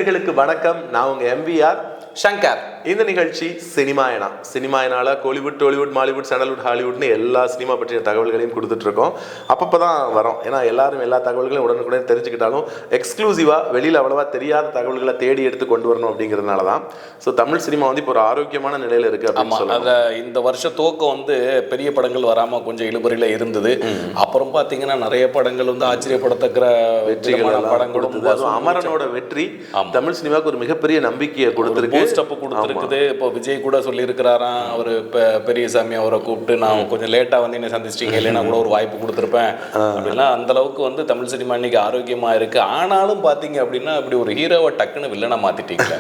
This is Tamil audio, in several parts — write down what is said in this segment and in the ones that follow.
நேயர்களுக்கு வணக்கம். நான் உங்க எம்பிஆர் சங்கர். இந்த நிகழ்ச்சி சினிமாயனால கோலிவுட், டோலிவுட், மாலிவுட், சாண்டல்வுட், ஹாலிவுட்னு எல்லா சினிமா பற்றிய தகவல்களையும் கொடுத்துட்டு இருக்கோம். அப்பப்போ தான் வரோம். ஏன்னா எல்லாரும் எல்லா தகவல்களையும் உடனுக்குடன் தெரிஞ்சுக்கிட்டாலும் எக்ஸ்க்ளூசிவாக வெளியில் அவ்வளவா தெரியாத தகவல்களை தேடி எடுத்து கொண்டு வரணும் அப்படிங்கிறதுனால தான். ஸோ தமிழ் சினிமா வந்து இப்போ ஒரு ஆரோக்கியமான நிலையில் இருக்குது அப்படின்னு சொல்லலாம். இந்த வருஷ துவக்கம் வந்து பெரிய படங்கள் வராமல் கொஞ்சம் இழுபறியில் இருந்தது. அப்புறம் பார்த்தீங்கன்னா நிறைய படங்கள் வந்து ஆச்சரியப்படத்தக்கிற வெற்றிகள் படங்களும். அமரனோட வெற்றி தமிழ் சினிமாவுக்கு ஒரு மிகப்பெரிய நம்பிக்கையை கொடுத்துருக்கு, கொடுத்துருக்குது. இப்போ விஜய் கூட சொல்லியிருக்கிறாராம், அவர் இப்போ பெரியசாமி அவரை கூப்பிட்டு நான் கொஞ்சம் லேட்டாக வந்து என்ன சந்திச்சிட்டீங்க, இல்லைன்னா கூட ஒரு வாய்ப்பு கொடுத்துருப்பேன் அப்படின்னா அந்த அளவுக்கு வந்து தமிழ் சினிமா இன்னைக்கு ஆரோக்கியமா இருக்கு. ஆனாலும் பாத்தீங்க அப்படின்னா இப்படி ஒரு ஹீரோவை டக்குன்னு வில்லனா மாத்திட்டீங்க.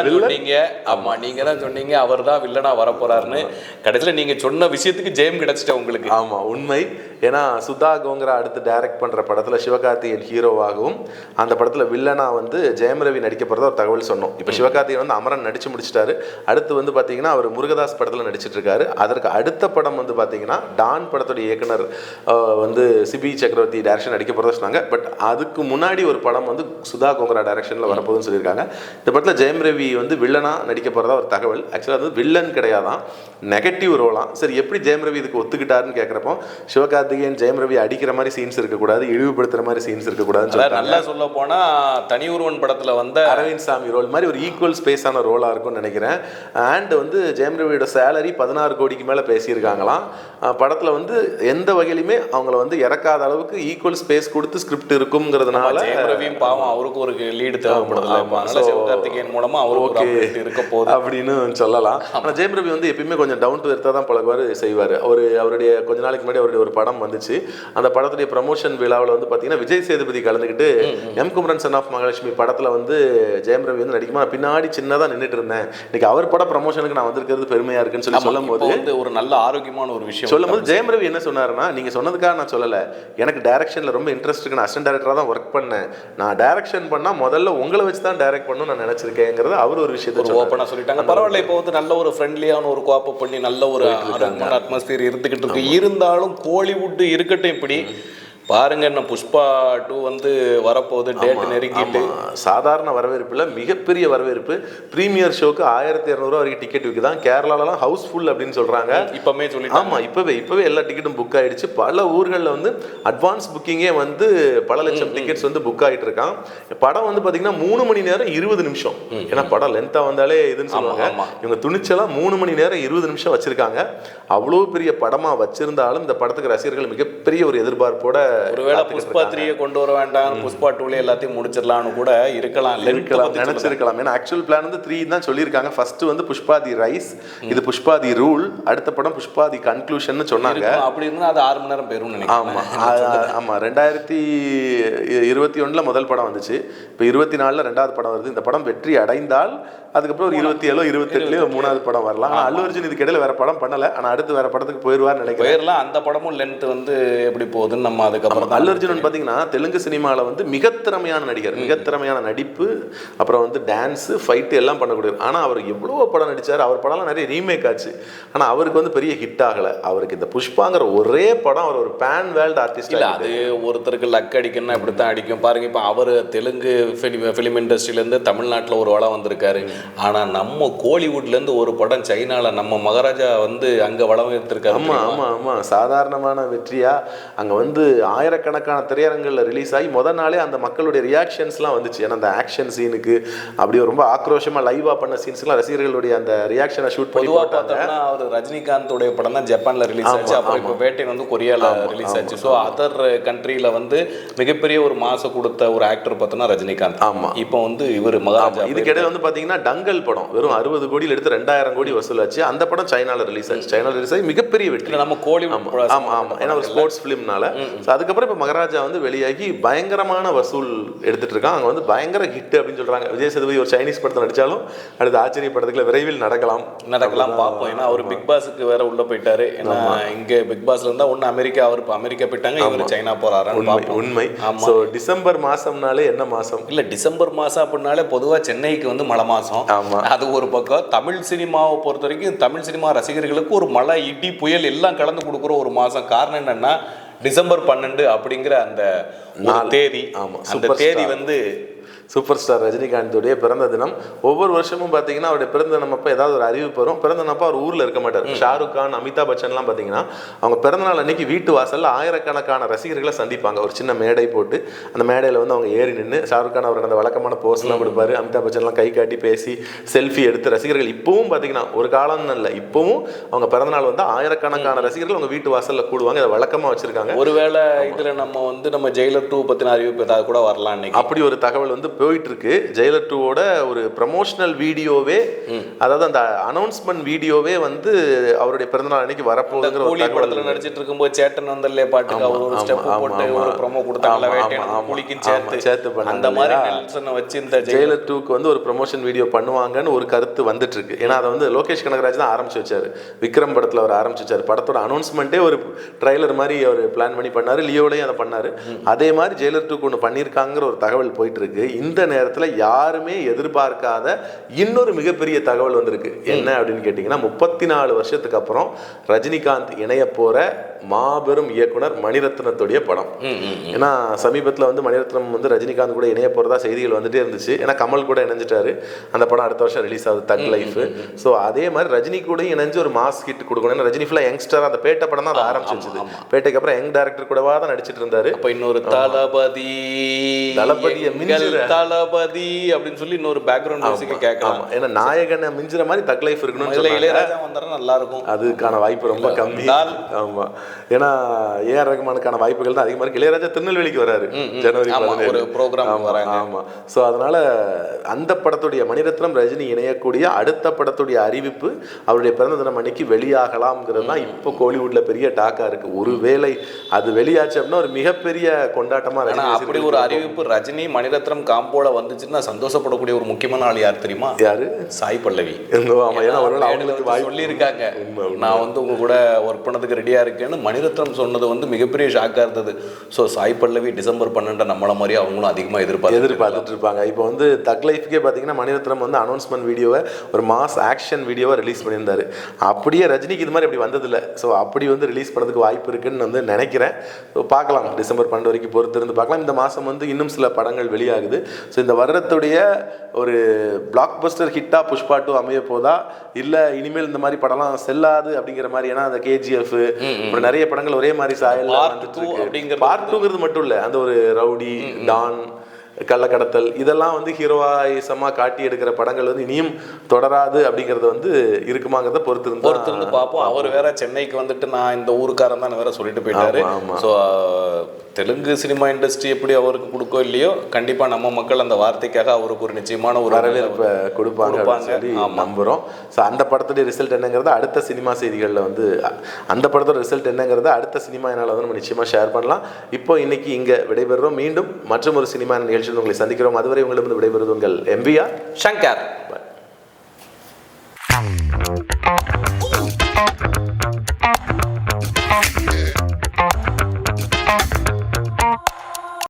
சொன்னீங்க, ஆமா நீங்க தான் சொன்னீங்க அவர் தான் வில்லனா வரப்போறாருன்னு. கடைசியில் நீங்க சொன்ன விஷயத்துக்கு ஜெயம் கிடைச்சிட்ட உங்களுக்கு. ஆமா உண்மை. ஏன்னா சுதா கோங்கரா அடுத்து டைரக்ட் பண்ற படத்துல சிவகார்த்திகேயன் ஹீரோவாகவும் அந்த படத்துல வில்லனா வந்து ஜெயம் ரவி நடிக்க போறதா ஒரு தகவல் சொன்னோம். இப்போ சிவகார்த்திகேயன் வந்து அமரன் நடிச்சு முடிச்சிட்டாரு. அடுத்து வந்து பாத்தீங்கன்னா அவர் முருகதாஸ் படத்துல நடிச்சிட்டு இருக்காரு. அதற்கு அடுத்த படம் வந்து பாத்தீங்கன்னா டான் படத்துடைய இயக்குனர் வந்து சிபி சக்கரவர்த்தி டைரக்ஷன் நடிக்க போறதா சொன்னாங்க. பட் அதுக்கு முன்னாடி ஒரு படம் வந்து சுதா கோங்கரா டைரக்ஷன்ல வரப்போகுதுன்னு சொல்லியிருக்காங்க. இந்த படத்துல ஜெயம் ரவி வந்து வில்லனா நடிக்க போறதா ஒரு தகவல். ஆக்சுவலா அது வில்லன் கிடையாதான், நெகட்டிவ் ரோலாம். சரி, எப்படி ஜெயம் ரவி இதுக்கு ஒத்துக்கிட்டாருன்னு கேட்குறப்போ சிவகார்த்திகேயன் ஜெயம் ரவி அடிக்கிற மாதிரி சீன்ஸ் இருக்கக்கூடாது, இழிவுபடுத்துற மாதிரி சீன்ஸ் இருக்கக்கூடாதுன்னு நல்லா சொல்ல போனா தனி ஒருவன் படத்துல வந்த அரவிந்த் சாமி ரோல் மாதிரி ஒரு ஈக்குவல் ஸ்பேஸான ரோலா இருக்கும்னு நினைக்கிறேன். அண்ட் வந்து ஜெயம் ரவியோட சேலரி 16 கோடிக்கு மேல பேசியிருக்காங்களாம். படத்துல வந்து எந்த வகையிலுமே அவங்கள வந்து இறக்காத அளவுக்கு ஈக்குவல் ஸ்பேஸ் கொடுத்து ஸ்கிரிப்ட் இருக்குங்கிறதுனால ஜெயம் ரவியும் பாவம் அவருக்கு ஒரு லீடு தேவைப்படுது, சிவகார்த்திகேயன் மூலமா அவருக்கு இருக்க போகுது அப்படின்னு சொல்லலாம். ஆனால் ஜெயம் ரவி வந்து எப்பயுமே கொஞ்சம் டவுன் டு எர்த்தாக தான் பழகுவார், செய்வார். அவருடைய கொஞ்ச நாளைக்கு முன்னாடி அவருடைய ஒரு படம் வந்துச்சு. அந்த படத்துடைய ப்ரமோஷன் விழாவில் வந்து பார்த்தீங்கன்னா விஜய் சேதுபதி கலந்துக்கிட்டு M Kumaran son of Mahalakshmi படத்தில் வந்து ஜெயம் ரவி வந்து நடிக்குமா பின்னாடி சின்னதாக நின்றுட்டு இருந்தேன், இன்னைக்கு அவர் பட ப்ரமோஷனுக்கு நான் வந்திருக்கிறது பெருமையா இருக்குன்னு சொல்லி சொல்லும் போது ஒரு நல்ல ஆரோக்கியமான ஒரு விஷயம் சொல்லும் போது ஜெயம் ரவி என்ன சொன்னாருன்னா, நீங்க சொன்னதுக்காக நான் சொல்லலை, எனக்கு டைரக்ஷன்ல ரொம்ப இன்ட்ரெஸ்ட் இருக்கு, நான் அசிஸ்டன்ட் டைரக்டராக தான் ஒர்க் பண்ணேன், நான் டைரக்ஷன் பண்ணா முதல்ல உங்களை வச்சு தான் டைரக்ட் பண்ணணும் நான் நினைச்சிருக்கேங்கிறது அவர் ஒரு விஷயத்தை ஓப்பனாக சொல்லிட்டாங்க. பரவாயில்ல, இப்போ வந்து நல்ல ஒரு ஃப்ரெண்ட்லியான ஒரு கோஆப் பண்ணி நல்ல ஒரு அட்மாஸ்பியர் இருந்துகிட்டு இருக்கு. இருந்தாலும் கோலிவுட் இருக்கட்டும், இப்படி பாருங்க என்ன புஷ்பா 2 வந்து வரப்போகுது, டேட் நெருங்கிட்டு. சாதாரண வரவேற்பு இல்லை, மிகப்பெரிய வரவேற்பு. ப்ரீமியர் ஷோக்கு 1200 வரைக்கும் டிக்கெட் விற்குதான். கேரளாலலாம் ஹவுஸ்ஃபுல் அப்படின்னு சொல்றாங்க. இப்பவே சொல்லி ஆமா இப்பவே எல்லா டிக்கெட்டும் புக் ஆயிடுச்சு. பல ஊர்களில் வந்து அட்வான்ஸ் புக்கிங்கே வந்து பல லட்சம் டிக்கெட்ஸ் வந்து புக் ஆகிட்டு இருக்கான். படம் வந்து பாத்தீங்கன்னா 3 மணி நேரம் 20 நிமிஷம். ஏன்னா படம் லென்த்தா வந்தாலே இதுன்னு சொல்லுவாங்க. இவங்க துணிச்சலா 3 மணி நேரம் 20 நிமிஷம் வச்சிருக்காங்க. அவ்வளோ பெரிய படமா வச்சிருந்தாலும் இந்த படத்துக்கு ரசிகர்கள் மிகப்பெரிய ஒரு எதிர்பார்ப்போட, ஒருவேளை புஷ்பா 3 கொண்டு வர வேண்டாம், புஷ்பா 2 எல்லாத்தையும் முடிச்சிடலாம்னு கூட இருக்கலாம் நினைச்சிருக்கலாம். ஏன்னா ஆக்சுவல் பிளான் வந்து 3 தான் சொல்லியிருக்காங்க. ஃபர்ஸ்ட் வந்து புஷ்பா தி ரைஸ், இது புஷ்பா தி ரூல், அடுத்த படம் புஷ்பா தி கன்க்ளூஷன் சொன்னாங்க. அப்படி இருந்தா அது 6 மணி நேரம் பெரும் நினைக்கிறேன். ஆமா 2021 முதல் படம் வந்துச்சு. இப்போ 24 ரெண்டாவது படம் வருது. இந்த படம் வெற்றி அடைந்தால் அதுக்கப்புறம் ஒரு 27 28 மூணாவது படம் வரலாம். ஆனால் அல்லு அர்ஜுன் இதுக்கு இடையில வேற படம் பண்ணல, ஆனால் அடுத்து வேற படத்துக்கு போயிடுவார்னு நினைக்கிறேன். அந்த படமும் லென்த் வந்து எப்படி போகுதுன்னு நம்ம அதுக்கப்புறம். அல்லு அர்ஜுன் பார்த்தீங்கன்னா தெலுங்கு சினிமாவில் வந்து மிக திறமையான நடிகர், மிக திறமையான நடிப்பு, அப்புறம் வந்து டான்ஸ் ஃபைட்டு எல்லாம் பண்ணக்கூடியவர். ஆனால் அவர் எவ்வளோ படம் நடிச்சார், அவர் படம்லாம் நிறைய ரீமேக் ஆச்சு. ஆனால் அவருக்கு வந்து பெரிய ஹிட் ஆகலை. அவருக்கு இந்த புஷ்பாங்கிற ஒரே படம் அவர் ஒரு பேன் வேர்ல்டு ஆர்டிஸ்ட். இல்லை, அது ஒருத்தருக்கு லக் அடிக்கணும்னா இப்படி தான் அடிக்கும். பாருங்க, இப்போ அவர் தெலுங்கு ஃபிலிம் இண்டஸ்ட்ரியிலேருந்து தமிழ்நாட்டில் ஒரு வளம் வந்திருக்காரு. ஆனால் நம்ம கோலிவுட்லேருந்து ஒரு படம் சைனாவில் நம்ம மகாராஜா வந்து அங்கே வளம் எடுத்திருக்காரு. ஆமாம் சாதாரணமான வெற்றியா அங்கே வந்து ஆயிரக்கணக்கான திரையரங்களில் ரிலீஸ் ஆகி முதல் நாளே அந்த மக்களுடைய ரியாக்ஷன்ஸ்லாம் வந்துச்சு. ஏன்னா அந்த ஆக்ஷன் சீனுக்கு அப்படியே ரொம்ப ஆக்ரோஷமாக லைவாக பண்ண சீன்ஸ்லாம் ரசிகர்களுடைய அந்த ரியாக்ஷனை ஷூட் பண்ணி பார்த்தோம்னா அவர் ரஜினிகாந்தோடைய படம் தான் ஜப்பானில் ரிலீஸ் ஆச்சு. அப்புறம் இப்போ வேட்டையன் வந்து கொரியாவில் ரிலீஸ் ஆச்சு. ஸோ அதர் கண்ட்ரியில் வந்து மிகப்பெரிய ஒரு மாசம் கொடுத்த ஒரு ஆக்டர் பார்த்தோன்னா ரஜினிகாந்த். ஆமாம், இப்போ வந்து இவர் மகாராஜா. இதுக்கிடையில் வந்து பார்த்தீங்கன்னா டங்கல் படம் வெறும் 60 கோடியில் எடுத்து 2000 கோடி வசூலாச்சு. அந்த படம் சைனாவில் ரிலீஸ் ஆச்சு. சைனாவில் ரிலீஸ் ஆகி மிகப்பெரிய வெற்றி. நம்ம கோலி ஏன்னா ஒரு ஸ்போர்ட்ஸ் ஃபிலிம்னால. அதுக்கப்புறம் இப்போ மகாராஜா வந்து வெளியாகி பயங்கரமான வசூல் எடுத்துட்டு இருக்கான். அங்கே வந்து பயங்கர ஹிட் அப்படின்னு சொல்றாங்க. விஜய் சேதுபதி ஒரு சைனீஸ் படத்தை நடிச்சாலும் அடுத்த ஆச்சரிய படத்துக்குள்ள விரைவில் நடக்கலாம் பார்ப்போம். ஏன்னா அவர் பிக் பாஸுக்கு வேற உள்ள போயிட்டாரு. ஏன்னா இங்கே பிக் பாஸ்ல இருந்தா ஒன்னு அமெரிக்கா, அவர் இப்போ அமெரிக்கா போயிட்டாங்க, இவர் சைனா போறாரு. உண்மை. ஸோ டிசம்பர் மாசம்னாலே என்ன மாசம் இல்லை, டிசம்பர் மாசம் அப்படின்னாலே பொதுவாக சென்னைக்கு வந்து மழை மாசம். அது ஒரு பக்கம். தமிழ் சினிமாவை பொறுத்த வரைக்கும் தமிழ் சினிமா ரசிகர்களுக்கு ஒரு மழை, இடி, புயல் எல்லாம் கலந்து கொடுக்குற ஒரு மாசம். காரணம் என்னன்னா டிசம்பர் 12 அப்படிங்கிற அந்த தேதி. அந்த தேதி வந்து சூப்பர் ஸ்டார் ரஜினிகாந்தோடைய பிறந்த தினம். ஒவ்வொரு வருஷமும் பார்த்தீங்கன்னா அவருடைய பிறந்த தினம் அப்போ ஏதாவது ஒரு அறிவிப்பு வரும். பிறந்த தினம் அப்போ அவர் ஊரில் இருக்க மாட்டார். ஷாருக் கான், அமிதாப் பச்சன்லாம் பார்த்தீங்கன்னா அவங்க பிறந்தநாள் அன்னைக்கு வீட்டு வாசலில் ஆயிரக்கணக்கான ரசிகர்களை சந்திப்பாங்க. ஒரு சின்ன மேடை போட்டு அந்த மேடையில் வந்து அவங்க ஏறி நின்று ஷாருக் கான் அவருக்கு அந்த வழக்கமான போஸ்ட்லாம் கொடுப்பாரு. அமிதாப் பச்சன்லாம் கை காட்டி பேசி செல்ஃபி எடுத்து ரசிகர்கள் இப்பவும் பார்த்தீங்கன்னா ஒரு காலம் இல்லை, இப்பவும் அவங்க பிறந்தநாள் வந்து ஆயிரக்கணக்கான ரசிகர்கள் அவங்க வீட்டு வாசலில் கூடுவாங்க. அதை வழக்கமாக வச்சிருக்காங்க. ஒருவேளை இதுல நம்ம வந்து நம்ம ஜெயிலர் 2 பத்தின அறிவிப்பு ஏதாவது கூட வரலாம் இன்னைக்கு. அப்படி ஒரு தகவல் வந்து போயிட்டு இருக்கு. ஜெயிலர் 2வோட ஒரு ப்ரமோஷனல் வீடியோவே, அதாவது அந்த அனௌன்ஸ்மெண்ட் வீடியோவே வந்து அவருடைய பிறந்தநாள் அன்னைக்கு வரப்போகுதுங்கிற ஒரு தகவல். நடிச்சிட்டு இருக்கும்போது சேட்டன் வந்தல்லே பாட்டுக்கு அவர் ஒரு ஸ்டெப் போட்டு ஒரு ப்ரோமோ கொடுத்தாங்கல, வேட்டையன் கூலிக்கும் சேர்த்து அந்த மாதிரி நெல்சனை வச்சு இந்த ஜெயிலர் 2க்கு வந்து ஒரு ப்ரமோஷன் வீடியோ பண்ணுவாங்கன்னு ஒரு கருத்து வந்துட்டு இருக்கு. ஏன்னா அதை வந்து லோகேஷ் கனகராஜ் தான் ஆரம்பிச்சு வச்சாரு. விக்ரம் படத்துல அவர் ஆரம்பிச்சு வச்சாரு. படத்தோட அனௌன்ஸ்மெண்ட்டே ஒரு ட்ரைலர் மாதிரி அவர் பிளான் பண்ணி பண்ணாரு. லியோலையும் அதை பண்ணாரு. அதே மாதிரி ஜெயிலர் 2க்கு ஒன்று பண்ணியிருக்காங்கிற ஒரு தகவல் போயிட்டு இருக்கு. இந்த நேரத்தில் யாருமே எதிர்பார்க்காத இன்னொரு மிகப்பெரிய தகவல் வந்திருக்கு. என்ன அப்படின்னு கேட்டிங்கன்னா, 34 வருஷத்துக்கு அப்புறம் ரஜினிகாந்த் இணைய போற மாபெரும் இயக்குனர் மணிரத்னத்துடைய படம். ஏன்னா சமீபத்தில் வந்து மணிரத்னம் வந்து ரஜினிகாந்த் கூட இணைய போறதா செய்திகள் வந்துட்டே இருந்துச்சு. ஏன்னா கமல் கூட இணைஞ்சிட்டாரு. அந்த படம் அடுத்த வருஷம் ரிலீஸ் ஆகுது, தக் லைஃப். ஸோ அதே மாதிரி ரஜினி கூட இணைஞ்சு ஒரு மாஸ் ஹிட் கொடுக்கணும். ரஜினி ஃபுல்லாக யங்ஸ்டர், அந்த பேட்டை படம் தான் அதை ஆரம்பிச்சு வச்சது. பேட்டைக்கு அப்புறம் யங் டைரக்டர் கூடவா தான் நடிச்சிட்டு இருந்தாரு. அப்போ இன்னொரு தளபதி தளபதி அப்படின்னு சொல்லி இன்னொரு பேக்ரவுண்ட் மியூசிக் கேட்கலாம். ஏன்னா நாயகனை மிஞ்சுற மாதிரி தக் லைஃப் இருக்கணும்னு சொல்லி இளையராஜா வந்தாரா நல்லா இருக்கும். அதுக்கான வாய்ப்பு ரொம்ப கம்மி. ஆமா, ஏன்னா ஏஆர் ரஹ்மானுக்கான வாய்ப்புகள் தான் அதிகமாக இருக்கு. இளையராஜா திருநெல்வேலிக்கு வராரு ஜனவரி 17 ஒரு ப்ரோக்ராம் வராங்க. ஆமா, ஸோ அதனால அந்த படத்துடைய மணிரத்னம் ரஜினி இணையக்கூடிய அடுத்த படத்துடைய அறிவிப்பு அவருடைய பிறந்த தினம் அன்னைக்கு வெளியாகலாம்ங்கிறது தான் இப்போ கோலிவுட்ல பெரிய டாக்கா இருக்கு. ஒருவேளை அது வெளியாச்சு அப்படின்னா ஒரு மிகப்பெரிய கொண்டாட்டமா இருக்கு. அப்படி ஒரு அறிவிப்பு ரஜினி மணிரத்னம் காம்போல வந்துச்சுன்னா சந்தோஷப்படக்கூடிய ஒரு முக்கியமான ஆள் யார் தெரியுமா? யாரு? சாய் பல்லவி. ஆமா, ஏன்னா ஒருவேளை அவங்களுக்கு சொல்லியிருக்காங்க, நான் வந்து உங்க கூட ஒர்க் பண்ணதுக்கு ரெடியா இருக்கேன்னு. மணிரத்னம் சொன்னது வந்து மிகப்பெரிய ஷாக்கா இருந்தது. ஸோ சாய் பல்லவி டிசம்பர் 12 நம்மள மாதிரி அவங்களும் அதிகமாக எதிர்பார்த்துட்டு இருப்பாங்க. இப்போ வந்து தக் லைஃப்கே பார்த்தீங்கன்னா மணிரத்னம் வந்து அனௌன்ஸ்மெண்ட் வீடியோவை ஒரு மாஸ் ஆக்ஷன் வீடியோவை ரிலீஸ் பண்ணியிருந்தாரு. அப்படியே ரஜினிக்கு இது மாதிரி அப்படி வந்ததில்லை. ஸோ அப்படி வந்து ரிலீஸ் பண்ணதுக்கு வாய்ப்பு இருக்குன்னு வந்து நினைக்கிறேன். ஸோ பார்க்கலாம், டிசம்பர் 12 வரைக்கும் பொறுத்திருந்து பார்க்கலாம். இந்த மாதம் வந்து இன்னும் சில படங்கள் வெளியாகுது. ஸோ இந்த வருடத்துடைய ஒரு பிளாக் பஸ்டர் ஹிட்டா புஷ்பா 2 அமைய போதா, இல்லை இனிமேல் இந்த மாதிரி படம்லாம் செல்லாது அப்படிங்கிற மாதிரி. ஏன்னா அந்த கேஜிஎஃப் அப்புறம் நிறைய படங்கள் ஒரே மாதிரி சாயல் வந்துட்டு இருக்கு. பார்ட் 2ங்கிறது மட்டும் இல்லை, அந்த ஒரு ரவுடி, டான், கள்ளக்கடத்தல் இதெல்லாம் வந்து ஹீரோயிசமா காட்டி எடுக்கிற படங்கள் வந்து இனியும் தொடராது அப்படிங்கறது வந்து இருக்குமாங்கிறத பொறுத்திருந்து பார்ப்போம். அவர் வேற சென்னைக்கு வந்துட்டு நான் இந்த ஊருக்காரன் தான் வேற சொல்லிட்டு போயிட்டாரு. ஸோ தெலுங்கு சினிமா இண்டஸ்ட்ரி எப்படி அவருக்கு கொடுக்கோ இல்லையோ, கண்டிப்பா நம்ம மக்கள் அந்த வார்த்தைக்காக அவருக்கு ஒரு நிச்சயமான ஒரு வரவேற்பை கொடுப்பாங்க சொல்லி நம்புறோம். ஸோ அந்த படத்துடைய ரிசல்ட் என்னங்கிறத அடுத்த சினிமா செய்திகளில் வந்து, அந்த படத்தோட ரிசல்ட் என்னங்கிறத அடுத்த சினிமா என்னால் வந்து நம்ம நிச்சயமா ஷேர் பண்ணலாம். இப்போ இன்னைக்கு இங்க விடைபெறுறோம். மீண்டும் மற்றும் ஒரு சினிமா நிகழ்ச்சியில் உங்களை சந்திக்கிறோம். அதுவரை உங்களிடம் விடைபெறுவது உங்கள் MVR சங்கர்.